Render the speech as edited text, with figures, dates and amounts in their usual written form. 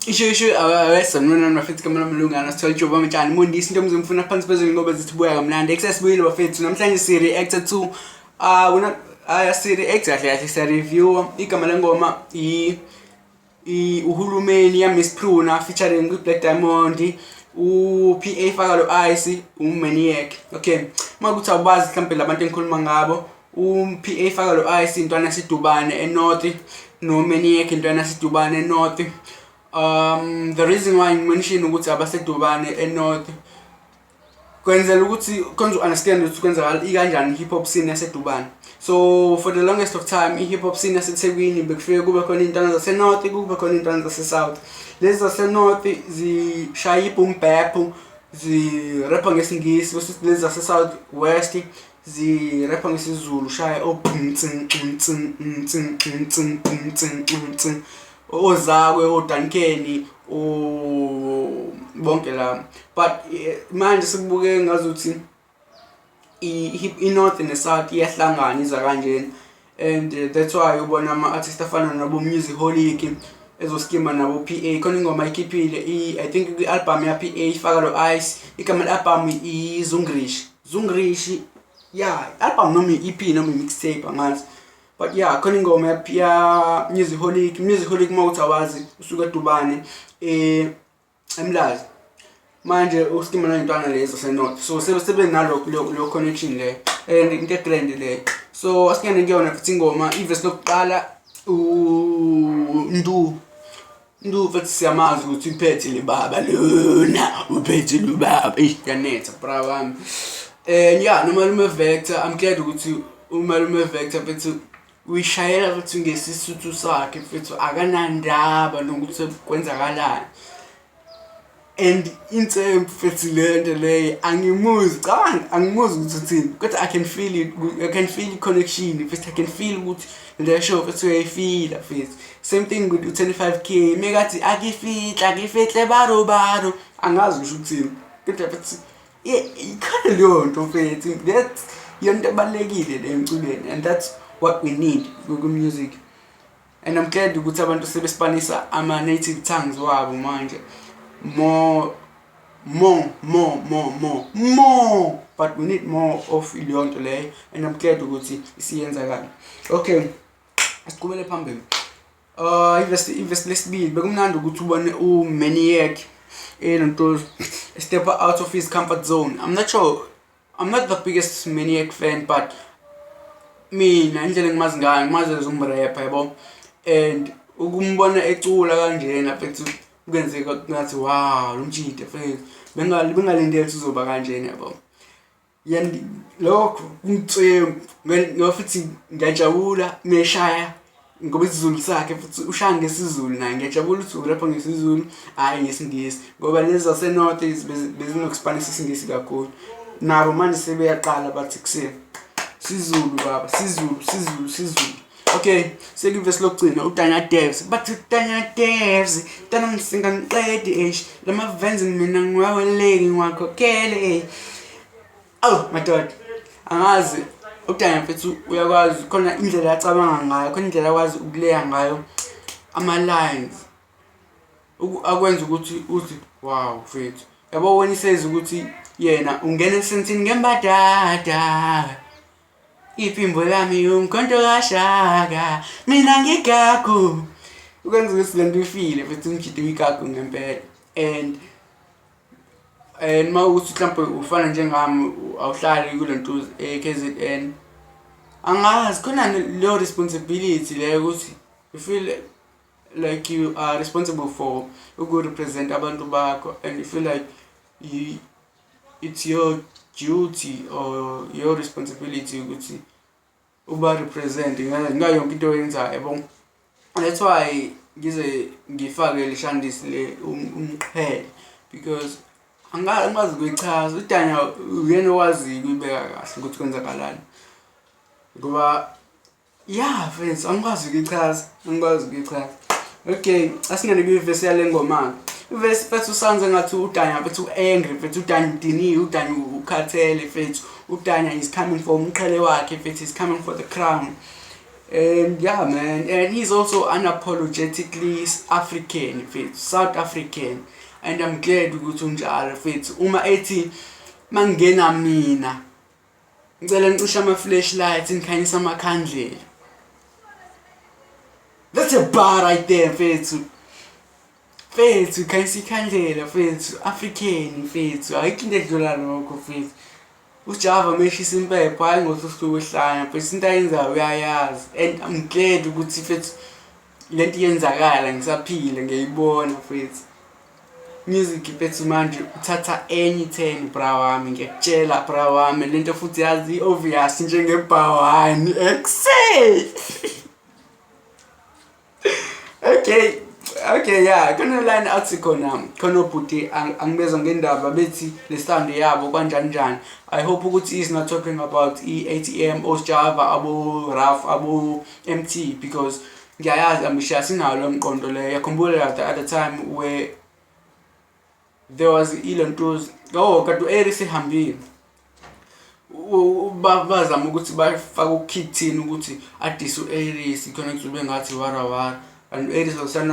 isho awesonwena bafethu kamana malungana sithola ijoba mtshani mondisi into mzimfuna phansi phezulu ngoba zithi buya kamnandi accessibuyile bafethu namhlanje si react to wena si react kahle si review igama lengoma uhulumeni ya Miss Pruna featuring Black Diamond PA faka lo Ice Maniac. Okay, makuthi awubazi mhlawumbe labantu engikhuluma ngabo PA faka lo Ice intwana yaseDubane eNorth no Maniac intwana yaseDubane eNorth. The reason why I mention ukuthi abasedubane eNorth kwenzela ukuthi konke understand ukuthi kwenzakala ikanjani hip hop scene yaseDubane. So for the longest of time hip hop scene yaseThekwini bekufike kube khona intwana zaseNorth kube khona intwana zaseSouth. Lezi zaseNorth zishaya boom bap zi rap ngesingisi bese lezi zaseSouth West zi rap ngesizulu shaya ozakwe oDankeni bonke la but manje sikubuke ngazuthi iNorth neSouth iyahlangana iza kanjeni and that's why ubona ama artists afana nabo Musicaholic ezoskima nabo PA khona ingoma ikhiphile I think i-album ya PA ifaka lo Ice igama le-album Zungrish yeah album noma EP noma mixtape angazi. But yeah, khona ingoma ya Musicaholic mawuthi awazi usuka eDubane eMlazi manje uskima nantwana lezo seNorth so sebe nalo lo connection le and into trend le so asikene ngiyona futhi ingoma iverse lokuqala Ndu futhi siyamazi ukuthi uphethe libaba lona uphethe libaba yanetha bravo yeah nomalume Vector I'm glad ukuthi umalume Vector futhi uyishayela futhi ngesisuthu sakhe futhi akanandaba nokuthi kwenzakalani and into futhi lento le angimuzi ukuthi uthini kodwa I can feel it connection futhi I can feel ukuthi le show futhi uyayifila futhi same thing with 25k megathi akifihle baro angazi usho ukuthini kodwa futhi ikhona leyo nto futhi that yonto ebalekile le emculweni and that's what we need ku music and I'm glad ukuthi abantu sebespanisa ama native tongues wabo manje more but we need more of ilonto le and I'm glad ukuthi isiyenzakala. Okay, asiqhubele phambili. Invest lesibili bekumnandi ukuthi ubone uManiac lento step out of his comfort zone. I'm not the biggest Maniac fan but mina indlela engimazi ngayo ngimazi umrapper yabo and ukumbona ecula kanjena futhi kuyenzeka ngathi wow umjide futhi bengalindele ukuthi uzoba kanjena yabo yani lokho umtsembu ngofuthi ngiyajabula meshaya ngoba isizulu sakhe futhi ushaya ngesizulu naye ngiyajabula ukuthi urapper ngesizulu hayi ngesingisi ngoba lezi zaseNorth bezinokuspanisa isingisi kakhulu nabo manje sebeyaqala bathi kuseni Sizulu baba Sizulu. Okay, sekuvese lokugcina uDanya Devs but uDanya Devs tana ngisinga ngiqede lama vans mina ngiwaweleki ngwakhokhele oh my god angazi uDanya mfethu uyakwazi khona indlela yacabanga ngayo khona indlela yakwazi ukuleya ngayo ama lines akwenza ukuthi uthi wow mfethu yabo wena iseza ukuthi yena ungena esentini ngembadada iphimbo lami umkhonto kashaka mina ngigakho ukwenza ukuthi lento ifile futhi umjide wigakho ngempela and mawuthi mhlawumbe ufana njengami awuhlali kulento KZN angazi khona le responsibility le ukuthi you feel like you are responsible for represent abantu bakho and you feel like it's your duty or your responsibility ukuthi uba represent ngayo yonke into oyenzayo yabo. That's why ngize ngifake leshandisi le umqhele because angazi kuyichaza uDanya uyena owazi kuyibeka kahle ukuthi kwenzakalani ngoba yeah friends angazi kuyichaza okay asingene kuverse yale ngoma verse futhi usanze ngathi uDanya futhi uangry futhi uDanya udiniwe uDanya ukhathele futhi uDanya is coming for umqhele wakhe futhi is coming for the crown And yeah, man, and he's also unapologetically African, fit, South African. And I'm glad ukuthi unjalo fit. Uma ethi mangena mina ngicela ngicishe ama-flashlights ngikhanyisa amakhandlela. That's a bar right there, fethu. Fethu khanyisa ikhandlela fethu, African fethu. Ayikho into edlula lokho fethu. uJava meshisa impepho hayi ngosuku ehlanya bese into ayenzayo uyayazi and I'm glad ukuthi futhi lento iyenzakala ngisaphila ngiyibona futhi music iphethe manje uthatha enye 10 bra wami ngiyakutshela bra wami lento futhi yazi obvious njengebhawani excel okay yeah khona line athi khona ubhuti angibeza ngendaba bethi le sound yabo kanjani. I hope ukuthi is not talking about ATM oSjava abo Raf abo MT because ngiyayazi amisha sinalo umqondo le yakhumbula at the time where there was Elon Tours kadu Aries ehambile bazama ukuthi bafaka ukithini ukuthi adise uAries khona kuzobe ngathi warawara and Aries